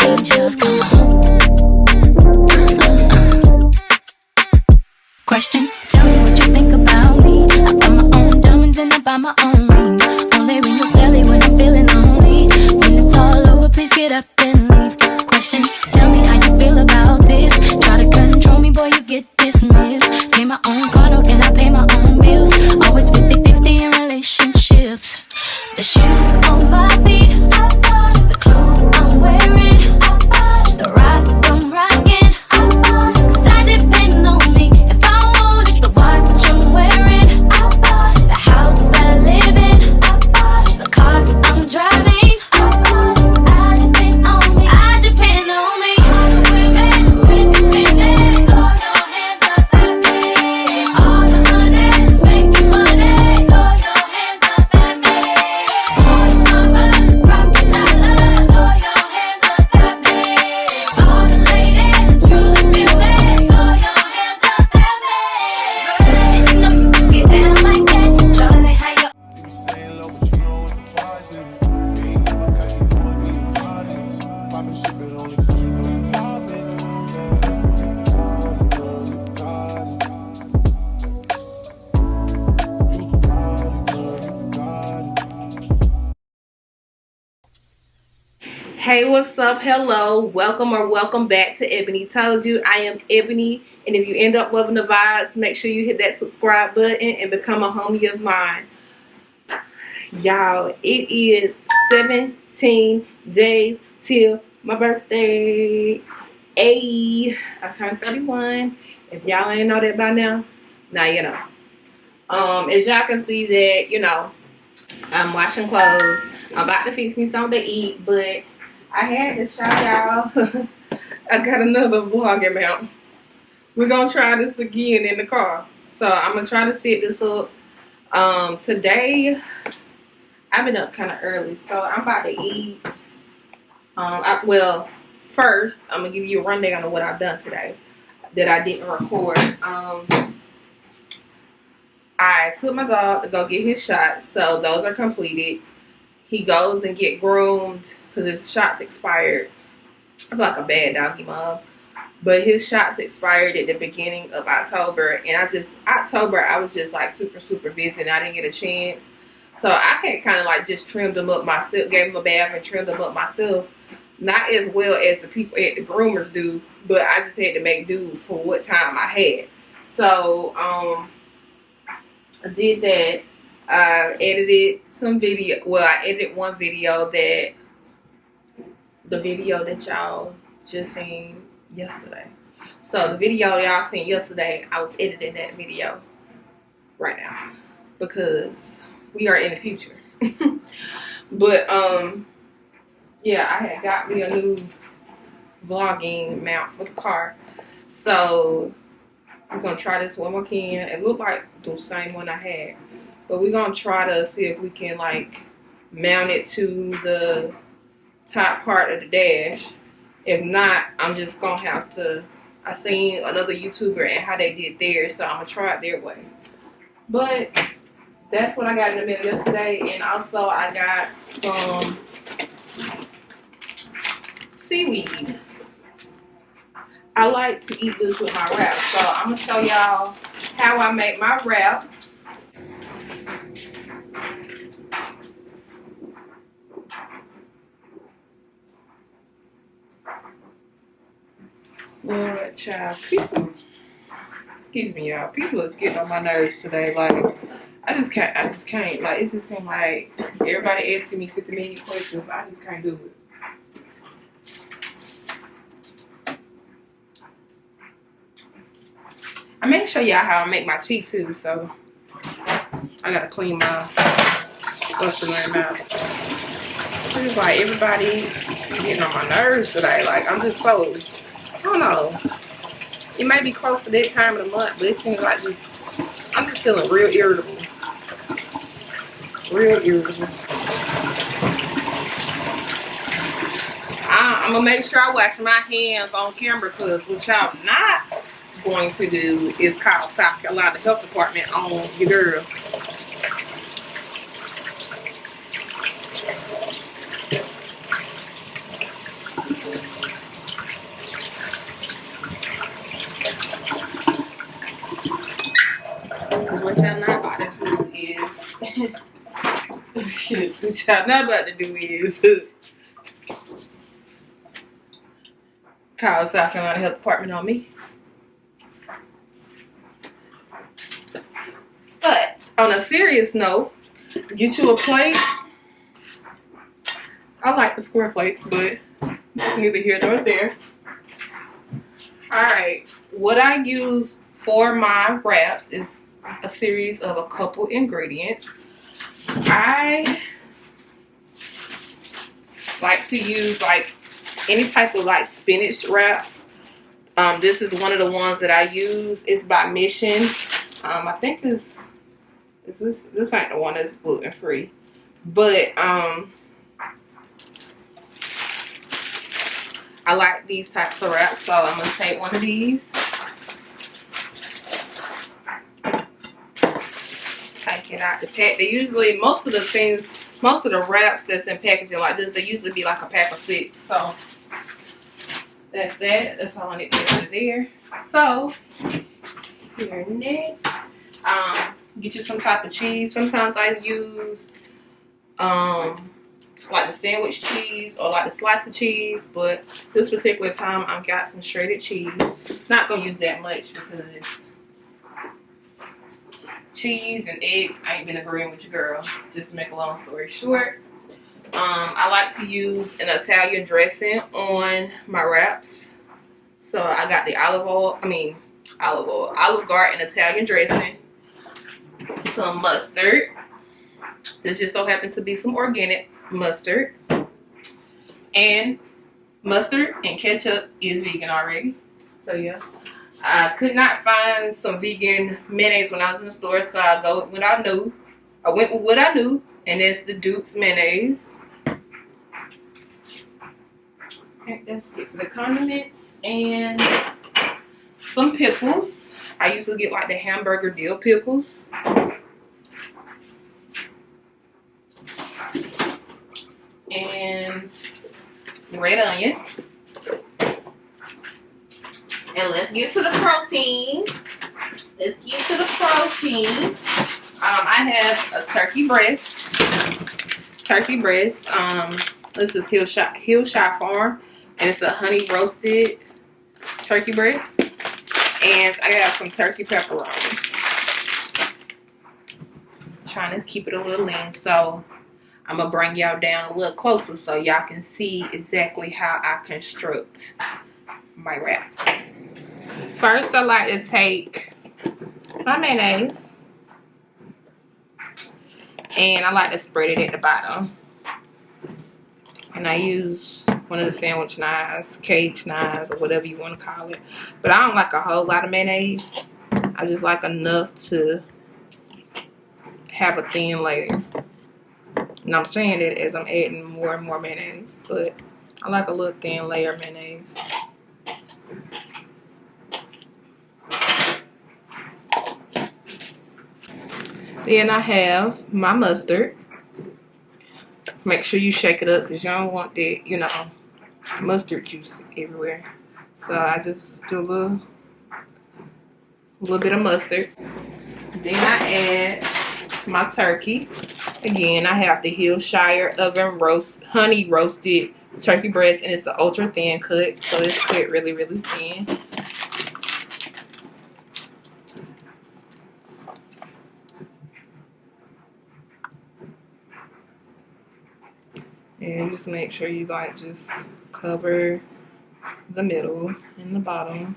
angels, come on. Question, tell me what you think about me. I buy my own diamonds and I buy my own rings. Only ring your celly when I'm feeling lonely. When it's all over, please get up and leave. Question, tell me how you feel about this. Try to control me, boy, you get dismissed. Pay my own car note and I pay my own bills. Always 50-50 in relationships. The shoes on my feet, the clothes I'm wearing, the ride I'm riding, 'cause I depend on me. If I want it, the watch I'm wearing, the house I live in, the car I'm driving, I depend on me. I depend on me. All the women independent, throw your hands up at me. All the honeys making money, throw your hands up at me. All the mamas rocking dollar, throw your hands up at me. All the ladies truly feel me, throw your hands up at me. You know you can get down like that. Charlie, how you Niggas staying low, but you know what the vibes is. We ain't never got you know who your body is. Poppin' shit, but only 'cause you know you got it. You got it, girl, you got it. You got it, girl, you got it. Hey, what's up? Hello, welcome or welcome back to Ebony Told You. I am Ebony, and if you end up loving the vibes, make sure you hit that subscribe button and become a homie of mine. Y'all, it is 17 days till my birthday. Ayy, I turned 31. If y'all ain't know that by now, now you know. As y'all can see that, you know, I'm washing clothes. I'm about to fix me something to eat, but I had to show y'all. I got another vlogging mount. We're gonna try this again in the car. So I'm gonna try to set this up. Today I've been up kind of early, so I'm about to eat. Well, first I'm gonna give you a rundown of what I've done today that I didn't record. I took my dog to go get his shots, so those are completed. He goes and get groomed because his shots expired. I'm like a bad doggy mom, but his shots expired at the beginning of October, and I was just like super busy, and I didn't get a chance. So I had kind of like just trimmed them up myself, gave him a bath and trimmed them up myself. Not as well as the people at the groomers do, but I just had to make do for what time I had. So I did that. I edited some video. Well, I edited one video the video that y'all just seen yesterday. So the video y'all seen yesterday, I was editing that video right now because we are in the future. But yeah, I had got me a new vlogging mount for the car. So we're gonna try this one more can. It looked like the same one I had. But we're gonna try to see if we can like mount it to the top part of the dash. If not, I'm just gonna have to. I seen another YouTuber and how they did theirs, so I'm gonna try it their way. But that's what I got in the mail yesterday, and also I got some seaweed. I like to eat this with my wraps, so I'm gonna show y'all how I make my wraps. Lord, child, people, excuse me, y'all. People is getting on my nerves today. Like, I just can't. Like, it just seems like everybody asking me 50 million questions. I just can't do it. I may show y'all how I make my tea too. So I gotta clean my stuff in my mouth. It's just like everybody getting on my nerves today. Like, I'm just so. I don't know. It may be close to that time of the month, but it seems like I'm just feeling real irritable. Real irritable. I'm going to make sure I wash my hands on camera because what y'all not going to do is call South Carolina Health Department on your girl. What y'all not about to do is call South Carolina Health Department on me. But on a serious note, get you a plate. I like the square plates, but that's neither here nor there. Alright, what I use for my wraps is a series of a couple ingredients. I like to use like any type of like spinach wraps. This is one of the ones that I use. It's by Mission. I think this ain't the one that's gluten free, but I like these types of wraps, so I'm gonna take one of these. Take it out the pack. They usually, most of the wraps that's in packaging like this, they usually be like a pack of 6. So that's that. That's all I need to get out of there. So here next, get you some type of cheese. Sometimes I use like the sandwich cheese or like the slice of cheese, but this particular time I've got some shredded cheese. Not gonna use that much because cheese and eggs, I ain't been agreeing with your girl. Just to make a long story short, I like to use an Italian dressing on my wraps. So I got the Olive Garden Italian dressing, some mustard. This just so happens to be some organic mustard, and mustard and ketchup is vegan already. So yeah, I could not find some vegan mayonnaise when I was in the store, so I went with what I knew, and that's the Duke's mayonnaise. Okay, that's it for the condiments, and some pickles. I usually get like the hamburger dill pickles. And red onion. And let's get to the protein. I have a turkey breast. This is Hillshire Farm, and it's a honey roasted turkey breast. And I got some turkey pepperonis. Trying to keep it a little lean, so I'm gonna bring y'all down a little closer so y'all can see exactly how I construct my wrap. First, I like to take my mayonnaise and I like to spread it at the bottom. And I use one of the sandwich knives, cage knives, or whatever you want to call it. But I don't like a whole lot of mayonnaise. I just like enough to have a thin layer. And I'm saying that as I'm adding more and more mayonnaise, but I like a little thin layer of mayonnaise. Then I have my mustard. Make sure you shake it up because you don't want that, mustard juice everywhere. So I just do a little bit of mustard. Then I add my turkey. Again, I have the Hillshire honey roasted turkey breast, and it's the ultra thin cut, so it's cut really, really thin. And just make sure you just cover the middle and the bottom.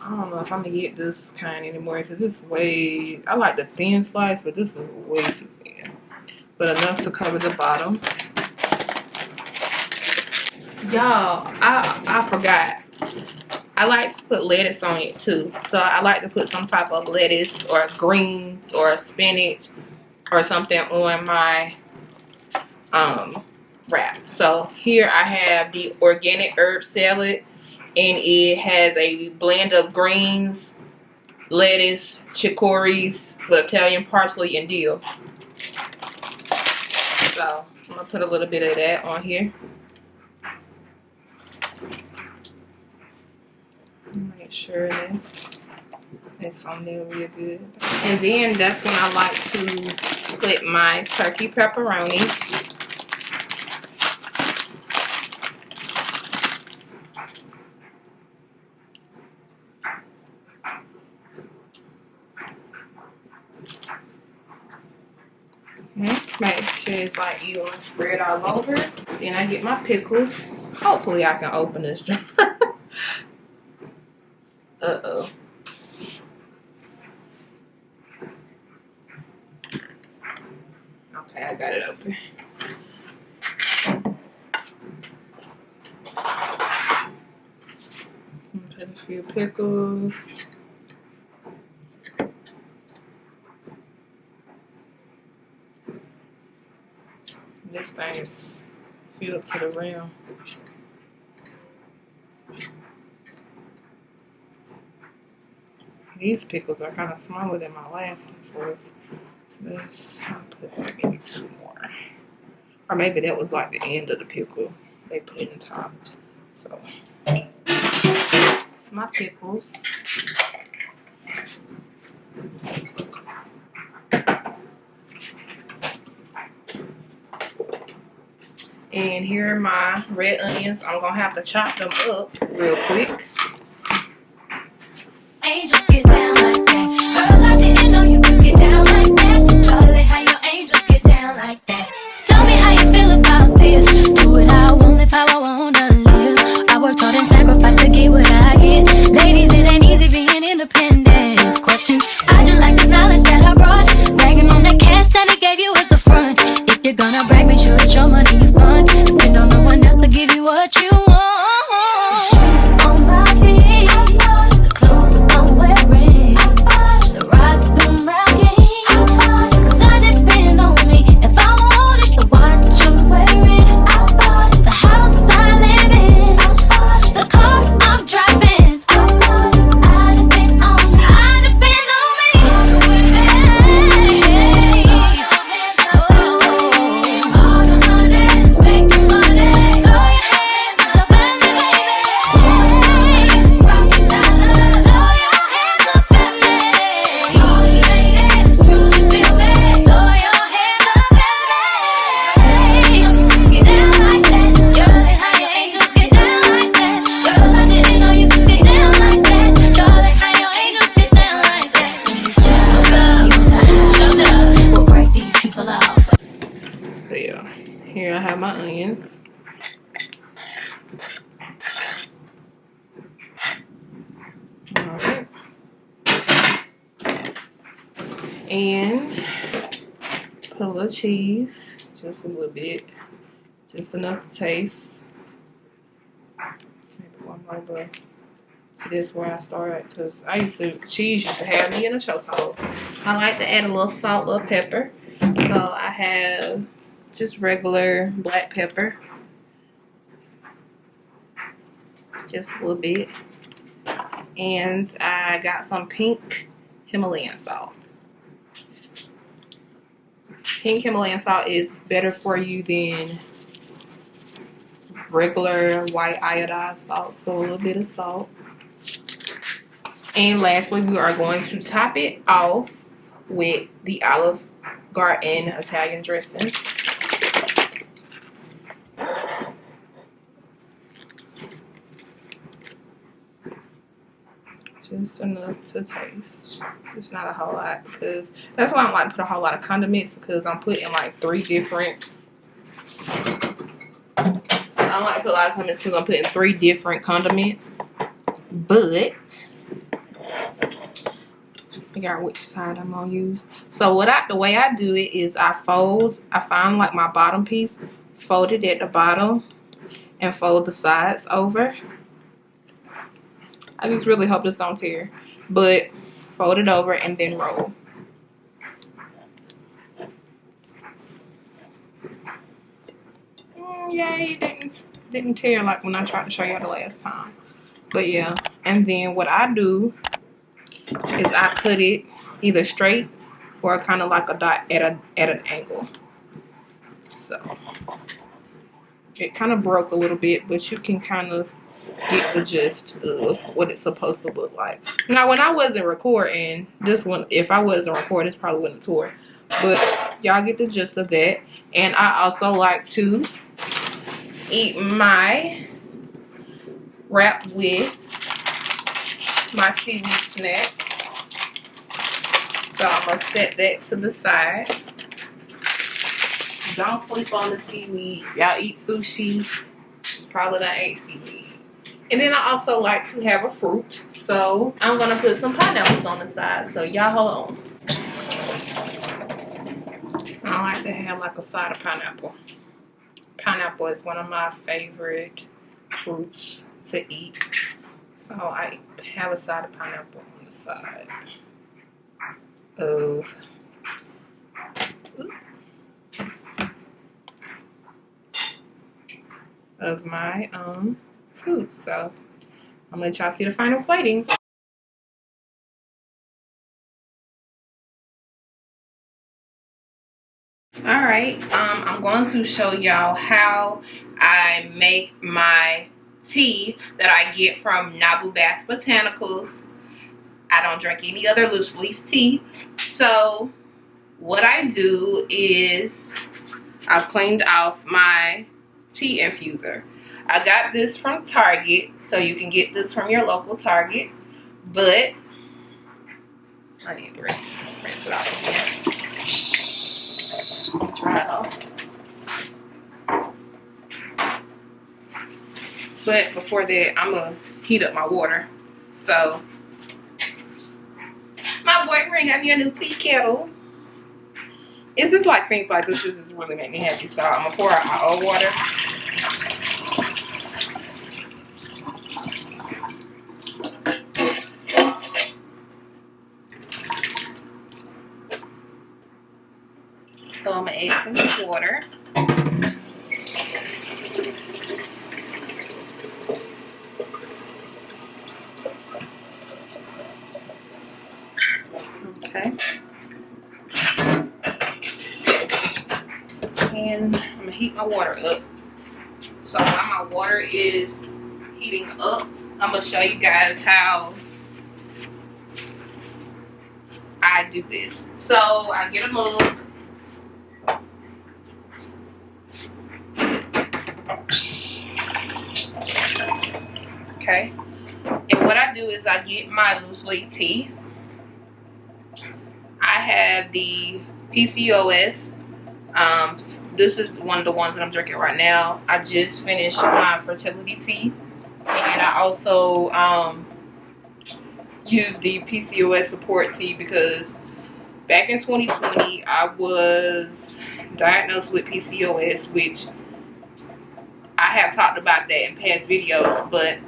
I don't know if I'm gonna get this kind anymore because it's I like the thin slice, but this is way too thin. But enough to cover the bottom. Y'all, I forgot. I like to put lettuce on it too. So I like to put some type of lettuce or greens or spinach or something on my wrap. So here I have the organic herb salad, and it has a blend of greens, lettuce, chicories, with Italian parsley and dill. So I'm gonna put a little bit of that on here. Make sure this It's on there real good. And then that's when I like to put my turkey pepperoni. Make sure it's like evenly spread all over. Then I get my pickles. Hopefully I can open this jar. Uh-oh. Okay, I got it open. Put a few pickles. This thing is filled to the rim. These pickles are kind of smaller than my last ones was. So this, I'll put maybe 2 more. Or maybe that was like the end of the pickle they put in the top. So, it's my pickles. And here are my red onions. I'm gonna have to chop them up real quick. Angels get down like that. Girl, I didn't know you could get down like that. Charlie, how your angels get down like that. Tell me how you feel about this. Do it how I want, live how I wanna live. I worked hard and sacrificed to get what I get. Ladies, it ain't easy being independent. Question, I just like this knowledge that I brought. Bragging on that cash that it gave you as a front. If you're gonna brag, make sure it's your money you fund. Depend on no one else to give you what you want. The shoes on my feet, the clothes I'm wearing, the rock I'm rocking. 'Cause I depend on me if I want it. The watch I'm wearing, the house I live in, the car I'm driving. I depend on me. I depend on me. All the money, make the money. Throw your hands up at me, baby. Rocket dollars. Throw your hands up at me. All the ladies truly feel me. Throw your hands up at me. Get down like that. Charlie, how your angels get down like that. Girl, I didn't know you could get down like that. Charlie, how your angels get down like that. Destiny's Child, showed up. We'll break these people off. But yeah, here I have my onions. Alright. And put a little cheese, just a little bit, just enough to taste. Maybe one more little. See, that's where I started, because cheese used to have me in a chokehold. I like to add a little salt, a little pepper. So I have just regular black pepper, just a little bit. And I got some pink Himalayan salt. Pink Himalayan salt is better for you than regular white iodized salt, so a little bit of salt. And lastly, we are going to top it off with the Olive Garden Italian dressing. Just enough to taste. It's not a whole lot, because that's why I don't like to put a whole lot of condiments, because I'm putting like 3 different. I don't like to put a lot of condiments because I'm putting 3 different condiments. But figure out which side I'm gonna use. So the way I do it is I find like my bottom piece, fold it at the bottom, and fold the sides over. I just really hope this don't tear, but fold it over and then roll. Yeah, it didn't tear like when I tried to show y'all the last time. But yeah, and then what I do is I cut it either straight or kind of like a dot at an angle. So it kind of broke a little bit, but you can kind of get the gist of what it's supposed to look like. Now, when I wasn't recording, this one, if I wasn't recording, this probably wouldn't tour. But y'all get the gist of that. And I also like to eat my wrap with my seaweed snack. So I'm going to set that to the side. Don't sleep on the seaweed. Y'all eat sushi, probably not ate seaweed. And then I also like to have a fruit. So I'm going to put some pineapples on the side. So y'all hold on. I like to have like a side of pineapple. Pineapple is one of my favorite fruits to eat. So I have a side of pineapple on the side of my food. So I'm gonna let y'all see the final plating. Alright, I'm going to show y'all how I make my tea that I get from Nabu Bath Botanicals. I don't drink any other loose leaf tea. So what I do is I've cleaned off my tea infuser. I got this from Target, so you can get this from your local Target, but I need to rinse it off again. Try it off. But before that, I'm gonna heat up my water. So my boyfriend got me a new tea kettle. It's just like things like this just really make me happy. So I'm gonna pour out my old water. So I'm gonna add some water. Okay. And I'm gonna heat my water up. So while my water is heating up, I'm gonna show you guys how I do this. So I get a mug. Okay. And what I do is I get my loose leaf tea. I have the PCOS. This is one of the ones that I'm drinking right now. I just finished my fertility tea. And I also use the PCOS support tea because back in 2020, I was diagnosed with PCOS, which I have talked about that in past videos, but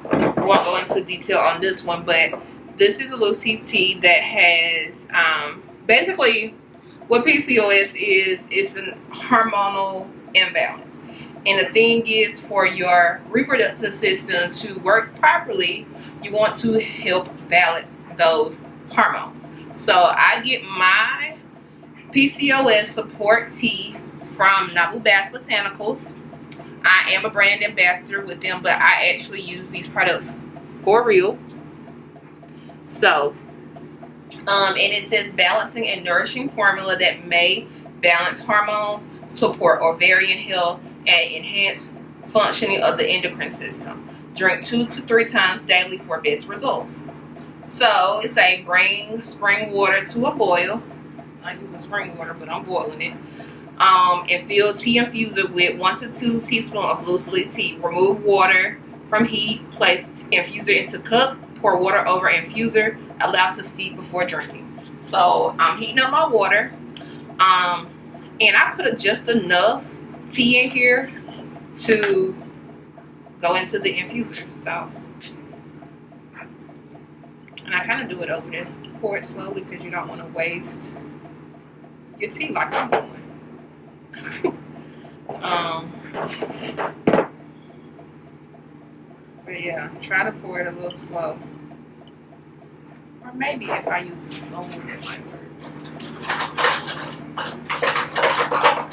won't go into detail on this one. But this is a loose leaf tea that has basically what PCOS is. It's a hormonal imbalance, and the thing is, for your reproductive system to work properly, you want to help balance those hormones. So I get my PCOS support tea from Nabu Bath Botanicals. I am a brand ambassador with them, but I actually use these products for real. So, and it says balancing and nourishing formula that may balance hormones, support ovarian health, and enhance functioning of the endocrine system. Drink 2 to 3 times daily for best results. So, it's a bring spring water to a boil. I'm using spring water, but I'm boiling it. And fill tea infuser with 1 to 2 teaspoons of loose leaf tea. Remove water from heat. Place infuser into cup. Pour water over infuser. Allow to steep before drinking. So I'm heating up my water. And I put just enough tea in here to go into the infuser. So, and I kind of do it over there. Pour it slowly because you don't want to waste your tea like I'm doing. But yeah, try to pour it a little slow. Or maybe if I use it slow, it might work. I'm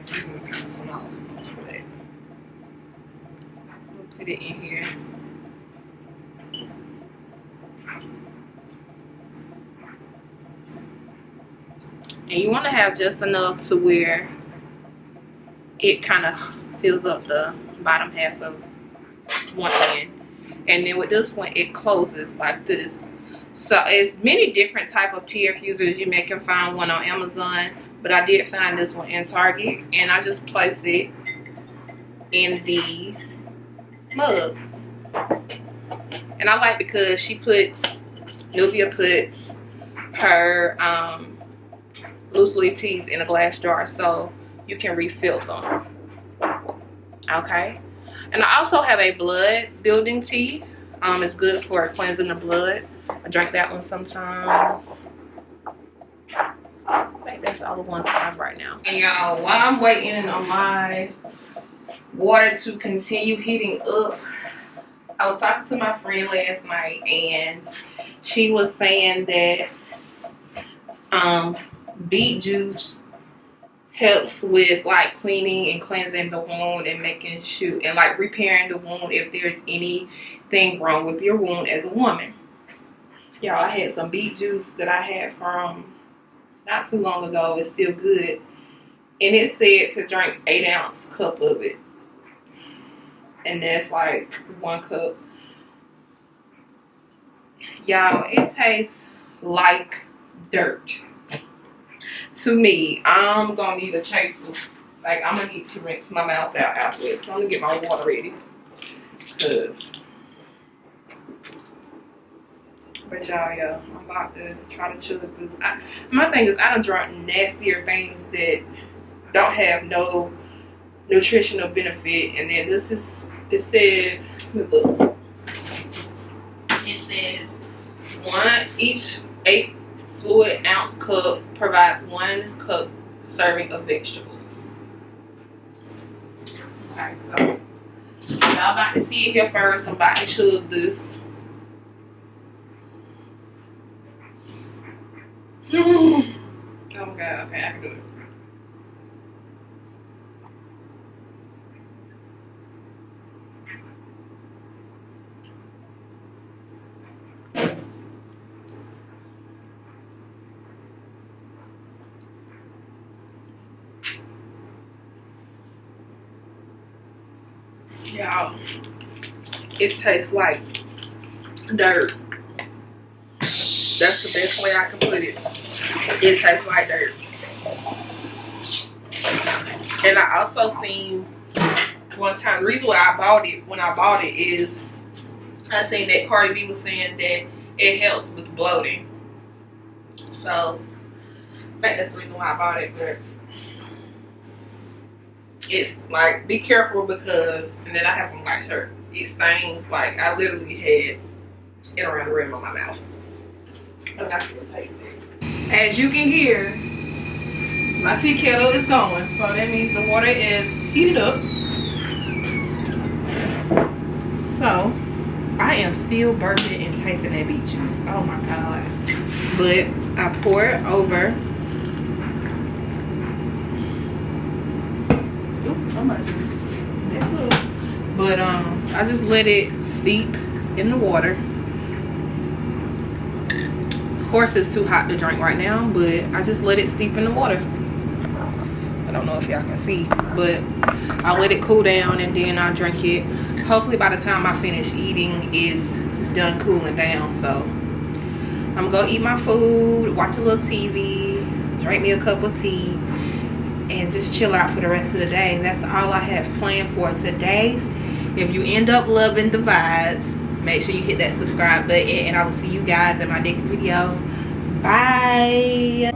using kind of small spoon, but put it in here. And you want to have just enough to where it kind of fills up the bottom half of one end. And then with this one, it closes like this. So it's many different type of tea infusers. You may can find one on Amazon, but I did find this one in Target, and I just place it in the mug. And I like because Nubia puts her loose leaf teas in a glass jar so you can refill them. Okay. And I also have a blood building tea. It's good for cleansing the blood. I drink that one sometimes. I think that's all the ones I have right now. And y'all, while I'm waiting on my water to continue heating up, I was talking to my friend last night, and she was saying that beet juice helps with like cleaning and cleansing the wound and making sure and like repairing the wound if there's anything wrong with your wound as a woman. Y'all, I had some beet juice that I had from not too long ago. It's still good, and it said to drink 8-ounce cup of it, and that's like 1 cup. Y'all, it tastes like dirt to me. I'm gonna need a chaser. Like, I'm gonna need to rinse my mouth out afterwards. So I'm gonna get my water ready. But y'all, yeah, I'm about to try to chug this. My thing is, I done drunk nastier things that don't have no nutritional benefit. And then this is, it said, look, it says each 8 fluid ounce cup provides 1 cup serving of vegetables. Okay, so y'all about to see it here first. I'm about to chug this. Oh my god, okay, I can do it. Y'all, it tastes like dirt. That's the best way I can put it. It tastes like dirt. And I also seen one time, the reason why I bought it, when I bought it, is I seen that Cardi B was saying that it helps with bloating. So I think that's the reason why I bought it. But it's like, be careful because, and then I have them like hurt. It stains, like I literally had it around the rim of my mouth. But I still taste it. As you can hear, my tea kettle is going, so that means the water is heated up. So I am still burping and tasting that beet juice. Oh my god. But I pour it over. Oop, so much. That's good. But I just let it steep in the water. Of course it's too hot to drink right now, but I just let it steep in the water. I don't know if y'all can see, but I let it cool down and then I drink it. Hopefully by the time I finish eating, it's done cooling down. So I'm gonna eat my food, watch a little TV, drink me a cup of tea, and just chill out for the rest of the day. That's all I have planned for today. If you end up loving the vibes, make sure you hit that subscribe button, and I will see you guys in my next video. Bye.